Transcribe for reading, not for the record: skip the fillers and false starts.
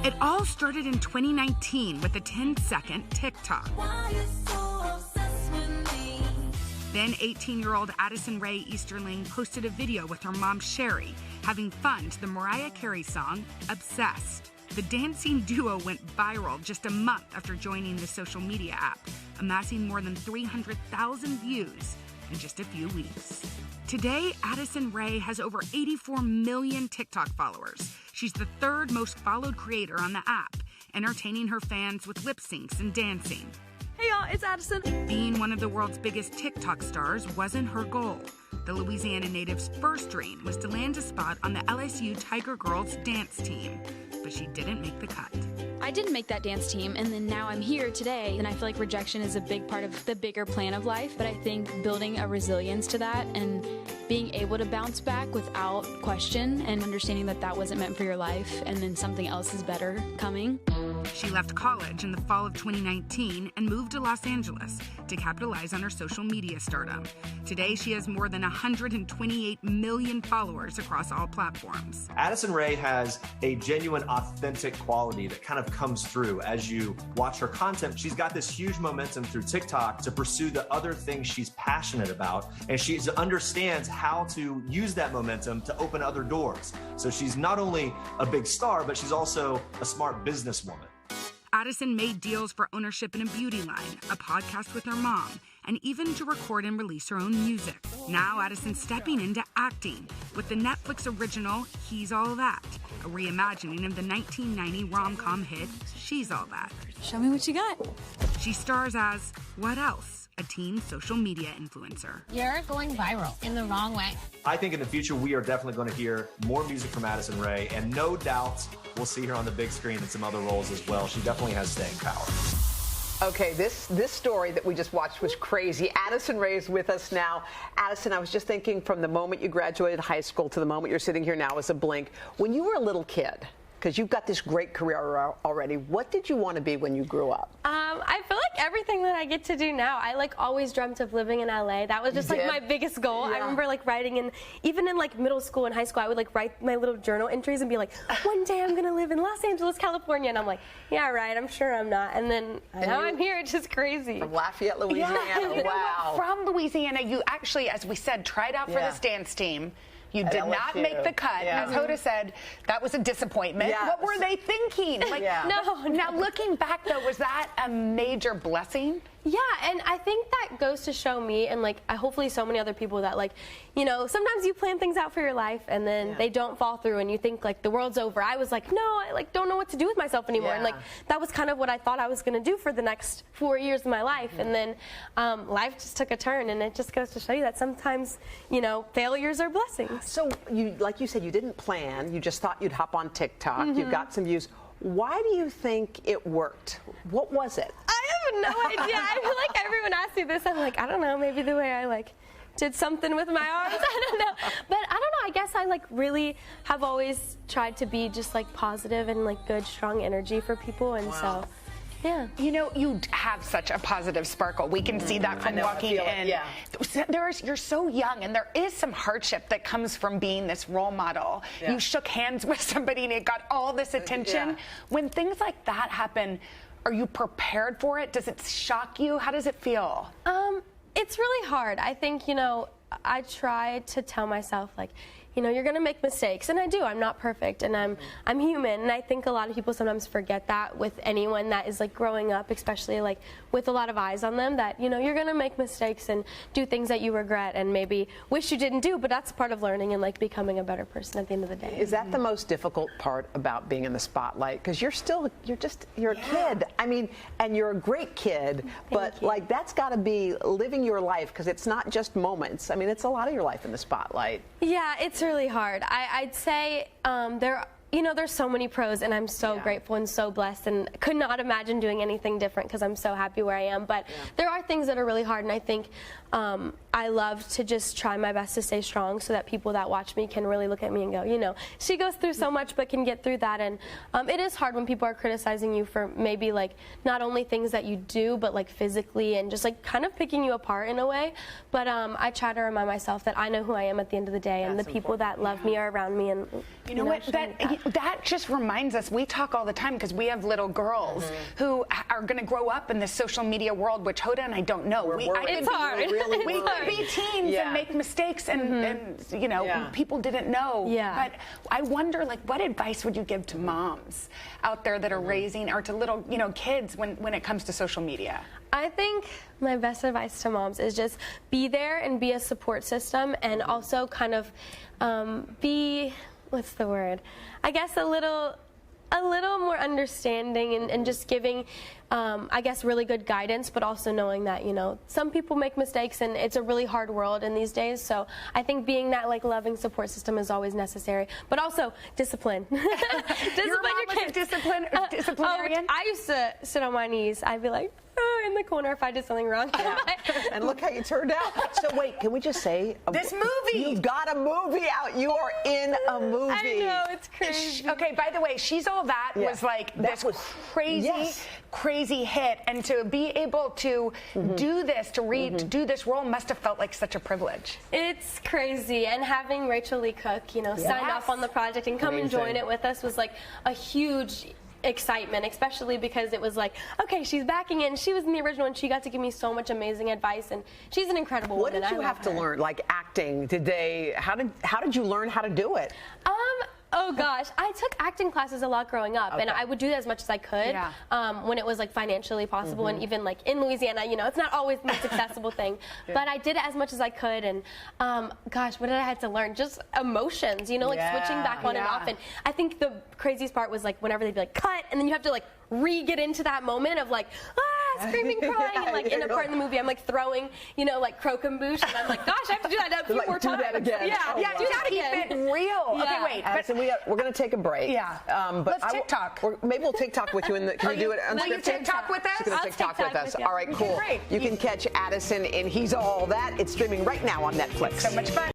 It all started in 2019 with a 10-second TikTok. Then 18-year-old Addison Rae Easterling posted a video with her mom Sherry having fun to the Mariah Carey song Obsessed. The dancing duo went viral just a month after joining the social media app, amassing more than 300,000 views in just a few weeks. Today, Addison Rae has over 84 million TikTok followers. She's the third most followed creator on the app, entertaining her fans with lip syncs and dancing. Hey y'all, it's Addison. Being one of the world's biggest TikTok stars wasn't her goal. The Louisiana native's first dream was to land a spot on the LSU Tiger Girls dance team, but she didn't make the cut. I didn't make that dance team, and then now I'm here today, and I feel like rejection is a big part of the bigger plan of life, but I think building a resilience to that and being able to bounce back without question and understanding that that wasn't meant for your life and then something else is better coming. She left college in the fall of 2019 and moved to Los Angeles to capitalize on her social media stardom. Today, she has more than 128 million followers across all platforms. Addison Rae has a genuine, authentic quality that kind of comes through as you watch her content. She's got this huge momentum through TikTok to pursue the other things she's passionate about, and she understands how to use that momentum to open other doors. So she's not only a big star, but she's also a smart businesswoman. Addison made deals for ownership in a beauty line, a podcast with her mom, and even to record and release her own music. Now Addison's stepping into acting with the Netflix original He's All That, a reimagining of the 1990 rom-com hit She's All That. Show me what you got. She stars as What Else?, a teen social media influencer. You're going viral in the wrong way. I think in the future, we are definitely going to hear more music from Addison Rae, and no doubt we'll see her on the big screen in some other roles as well. She definitely has staying power. Okay, this story that we just watched was crazy. Addison Rae is with us now. Addison, I was just thinking, from the moment you graduated high school to the moment you're sitting here now as a blink, when you were a little kid, because you've got this great career already, what did you want to be when you grew up? I feel like everything that I get to do now, I always dreamt of living in LA. That was just my biggest goal. Yeah. I remember writing even in middle school and high school, I would write my little journal entries and be like, one day I'm gonna live in Los Angeles, California, and I'm like, yeah, right, I'm sure I'm not. And then now I'm here. It's just crazy. From Lafayette, Louisiana. Yeah. Wow. From Louisiana, you actually, as we said, tried out for this dance team. You did not make the cut. Yeah. As Hoda said, that was a disappointment. Yeah. What were they thinking? No. Now, looking back, though, was that a major blessing? Yeah, and I think that goes to show me, and hopefully so many other people, that sometimes you plan things out for your life and then they don't fall through and you think the world's over. I was no, I don't know what to do with myself anymore. Yeah. And that was kind of what I thought I was going to do for the next 4 years of my life. And then life just took a turn, and it just goes to show you that sometimes, failures are blessings. So like you said, you didn't plan. You just thought you'd hop on TikTok. Mm-hmm. You got some views. Why do you think it worked? What was it? I have no idea. I feel like everyone asks me this. I'm I don't know. Maybe the way I did something with my arms. I don't know. But I don't know. I guess I really have always tried to be just positive and good, strong energy for people. And so, yeah. You have such a positive sparkle. We can see that from walking in. Yeah. You're so young, and there is some hardship that comes from being this role model. Yeah. You shook hands with somebody, and it got all this attention. Yeah. When things like that happen, are you prepared for it? Does it shock you? How does it feel? It's really hard. I think, I try to tell myself, you're going to make mistakes, and I do. I'm not perfect, and I'm human, and I think a lot of people sometimes forget that with anyone that is growing up, especially with a lot of eyes on them, that you're going to make mistakes and do things that you regret and maybe wish you didn't do, but that's part of learning and becoming a better person at the end of the day. Is that the most difficult part about being in the spotlight? Because you're a kid. I mean, and you're a great kid, but that's got to be living your life, because it's not just moments. I mean, it's a lot of your life in the spotlight. Yeah, it's really hard. I'd say there's so many pros, and I'm so grateful and so blessed, and could not imagine doing anything different because I'm so happy where I am. But there are things that are really hard, and I think I love to just try my best to stay strong so that people that watch me can really look at me and go, she goes through so much but can get through that. And it is hard when people are criticizing you for maybe not only things that you do, but physically, and just kind of picking you apart in a way. But I try to remind myself that I know who I am at the end of the day, and the people that love me are around me. And you know what? that just reminds us, we talk all the time because we have little girls who are going to grow up in this social media world, which Hoda and I don't know. It's hard. We could be teens and make mistakes and you know, people didn't know. Yeah. But I wonder, like, what advice would you give to moms out there that are raising, or to little, you know, kids when it comes to social media? I think my best advice to moms is just be there and be a support system, and also kind of be, what's the word? I guess a little more understanding and just giving, I guess, really good guidance, but also knowing that, you know, some people make mistakes and it's a really hard world in these days. So I think being that, like, loving support system is always necessary, but also discipline. Discipline your kids. Disciplinarian? I used to sit on my knees. I'd be like, in the corner if I did something wrong. And look how you turned out. So wait, can we just say this movie? You've got a movie out. You are in a movie. I know, it's crazy. Okay, by the way, She's All That was like this crazy hit, and to be able to do this, to do this role must have felt like such a privilege. It's crazy, and having Rachel Lee Cook, you know, sign off on the project and come and join it with us was like a huge excitement, especially because it was like, okay, she's backing in. She was in the original, and she got to give me so much amazing advice, and she's an incredible woman. What did you have to learn? Like acting? How did you learn how to do it? Oh gosh, I took acting classes a lot growing up, and I would do that as much as I could when it was like financially possible, and even like in Louisiana, you know, it's not always the most accessible thing, but I did it as much as I could. And gosh, what did I have to learn? Just emotions, you know, like switching back on and off. And I think the craziest part was like whenever they'd be like cut, and then you have to like get into that moment of like screaming, crying, and like in a part in the movie I'm like throwing, you know, like croquembouche, and I'm like, gosh, I have to do that a few more times. Do that again. Do that again. Keep it real. Yeah. Okay, wait. Addison, we're going to take a break. Yeah. But let's TikTok. Maybe we'll TikTok with you. Can you do it unscripted? Will you TikTok with us? She's going to TikTok with us. All right, cool. Great. You can catch Addison in He's All That. It's streaming right now on Netflix. So much fun.